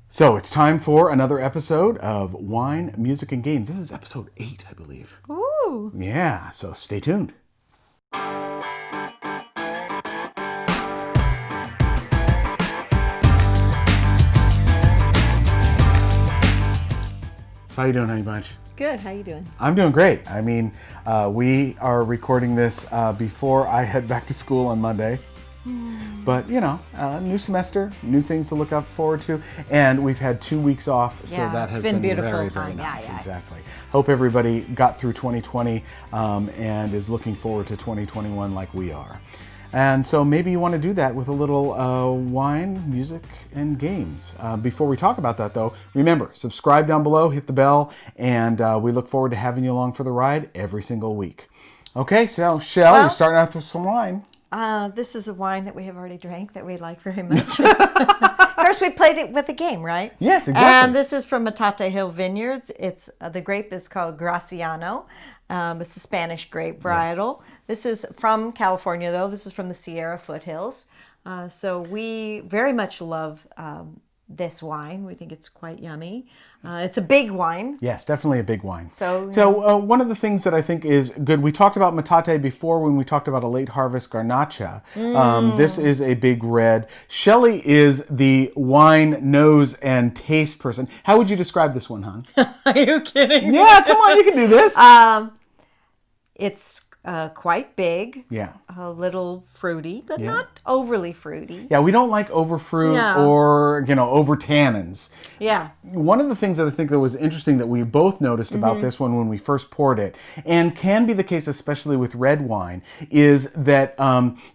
So it's time for another episode of Wine, Music, and Games. This is episode 8, I believe. Ooh. Yeah, so stay tuned. So how you doing, Honey Bunch? Good. How you doing? I'm doing great. I mean, we are recording this before I head back to school on Monday. But, you know, new semester, new things to look up forward to. And we've had 2 weeks off, so that has been beautiful very, time. very nice. Yeah. Exactly. Hope everybody got through 2020 and is looking forward to 2021 like we are. And so maybe you want to do that with a little wine, music, and games. Before we talk about that, though, remember, subscribe down below, hit the bell, and we look forward to having you along for the ride every single week. Okay, so, Shell, you're starting out with some wine. This is a wine that we have already drank that we like very much. First, we played it with a game, right? Yes, exactly. And this is from Metate Hill Vineyards. It's the grape is called Graciano. It's a Spanish grape varietal. Yes. This is from California, though. This is from the Sierra foothills. So we very much love this wine. We think it's quite yummy. It's a big wine. Yes, definitely a big wine. So one of the things that I think is good, we talked about Metate before when we talked about a late harvest Garnacha. This is a big red. Shelley is the wine, nose, and taste person. How would you describe this one, hon? Are you kidding? Yeah, come on, you can do this. It's quite big. Yeah. A little fruity, but not overly fruity. Yeah, we don't like over fruit or, over tannins. Yeah. One of the things that I think that was interesting that we both noticed about this one when we first poured it, and can be the case especially with red wine, is that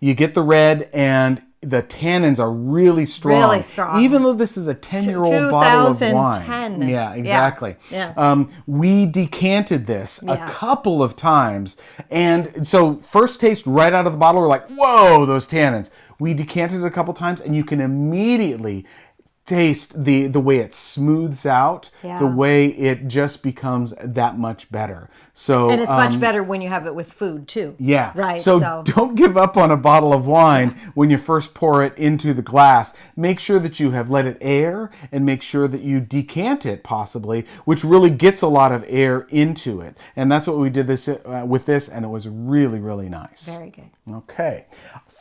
you get the red and the tannins are really strong. Really strong. Even though this is a 10-year-old bottle of wine. 2010. Yeah, exactly. Yeah. We decanted this a couple of times. And so first taste right out of the bottle, we're like, whoa, those tannins. We decanted it a couple times and you can immediately taste the way it smooths out, the way it just becomes that much better. So and it's much better when you have it with food too. Yeah. Right. So don't give up on a bottle of wine when you first pour it into the glass. Make sure that you have let it air and make sure that you decant it possibly, which really gets a lot of air into it. And that's what we did this with this, and it was really, really nice. Very good. Okay.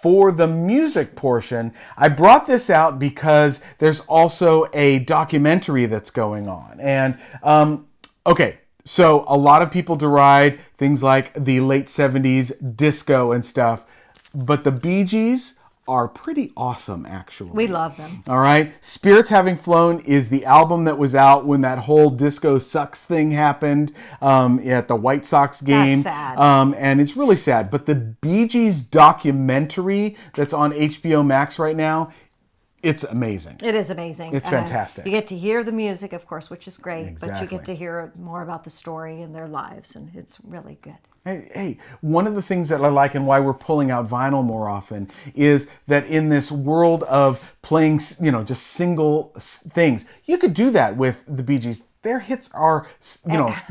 For the music portion, I brought this out because there's also a documentary that's going on. And, so a lot of people deride things like the late 70s disco and stuff, but the Bee Gees are pretty awesome, actually. We love them. All right. Spirits Having Flown is the album that was out when that whole disco sucks thing happened at the White Sox game. That's sad. And it's really sad. But the Bee Gees documentary that's on HBO Max right now, it's amazing. It is amazing. It's fantastic. You get to hear the music, of course, which is great. Exactly. But you get to hear more about the story and their lives, and it's really good. Hey, one of the things that I like and why we're pulling out vinyl more often is that in this world of playing, just single things, you could do that with the Bee Gees. Their hits are,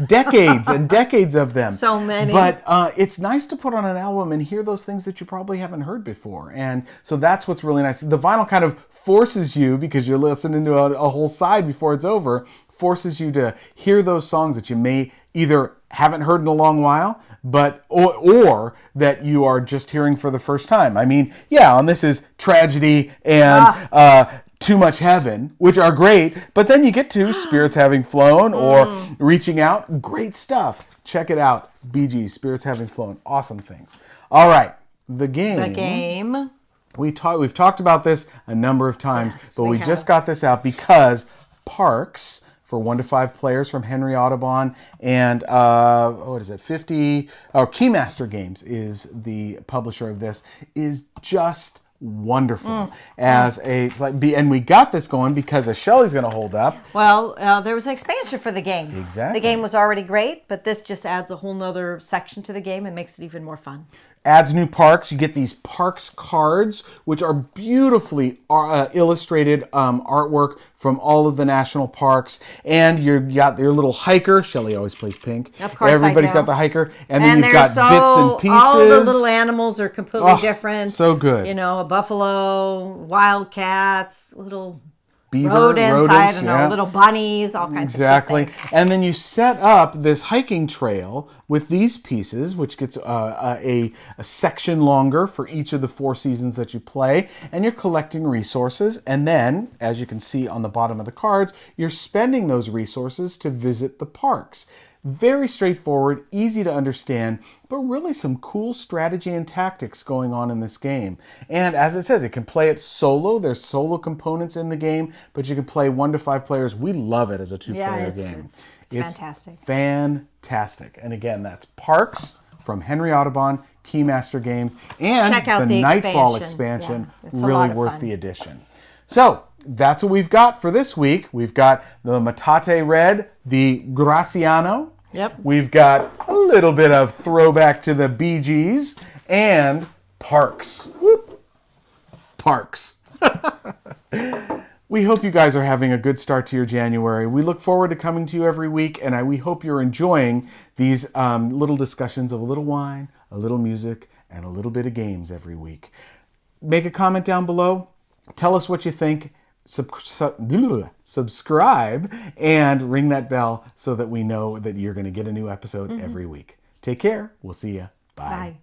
decades and decades of them. So many. But it's nice to put on an album and hear those things that you probably haven't heard before. And so that's what's really nice. The vinyl kind of forces you, because you're listening to a whole side before it's over, forces you to hear those songs that you may either haven't heard in a long while, but or that you are just hearing for the first time. I mean, on this is Tragedy and Too Much Heaven, which are great, but then you get to Spirits Having Flown or Reaching Out. Great stuff. Check it out. Bee Gees, Spirits Having Flown. Awesome things. All right. The game. We've talked about this a number of times, but we just got this out because Parks, for 1 to 5 players from Henry Audubon, and 50 Keymaster Games is the publisher of this, is just wonderful and we got this going because as Shelley's going to hold up. Well, there was an expansion for the game. Exactly. The game was already great, but this just adds a whole nother section to the game and makes it even more fun. Adds new parks. You get these parks cards, which are beautifully illustrated artwork from all of the national parks. And you got your little hiker. Shelley always plays pink. Of course, everybody's got the hiker. And then you've got bits and pieces. All the little animals are completely different. So good. A buffalo, wildcats, little beaver, rodents, I don't know, yeah. little bunnies, all kinds Exactly. of cute things. And then you set up this hiking trail with these pieces, which gets a section longer for each of the 4 seasons that you play. And you're collecting resources. And then, as you can see on the bottom of the cards, you're spending those resources to visit the parks. Very straightforward, easy to understand, but really some cool strategy and tactics going on in this game. And as it says, it can play it solo. There's solo components in the game, but you can play 1 to 5 players. We love it as a 2-player game. It's fantastic. Fantastic. And again, that's Parks from Henry Audubon, Keymaster Games, and Check out the Nightfall expansion. expansion. Yeah, it's a Really lot of worth fun. the addition. So that's what we've got for this week. We've got the Metate Red, the Graciano. Yep. We've got a little bit of throwback to the Bee Gees and Parks. Whoop. Parks. We hope you guys are having a good start to your January. We look forward to coming to you every week, and we hope you're enjoying these little discussions of a little wine, a little music, and a little bit of games every week. Make a comment down below. Tell us what you think. Subscribe and ring that bell so that we know that you're going to get a new episode every week. Take care. We'll see you. Bye. Bye.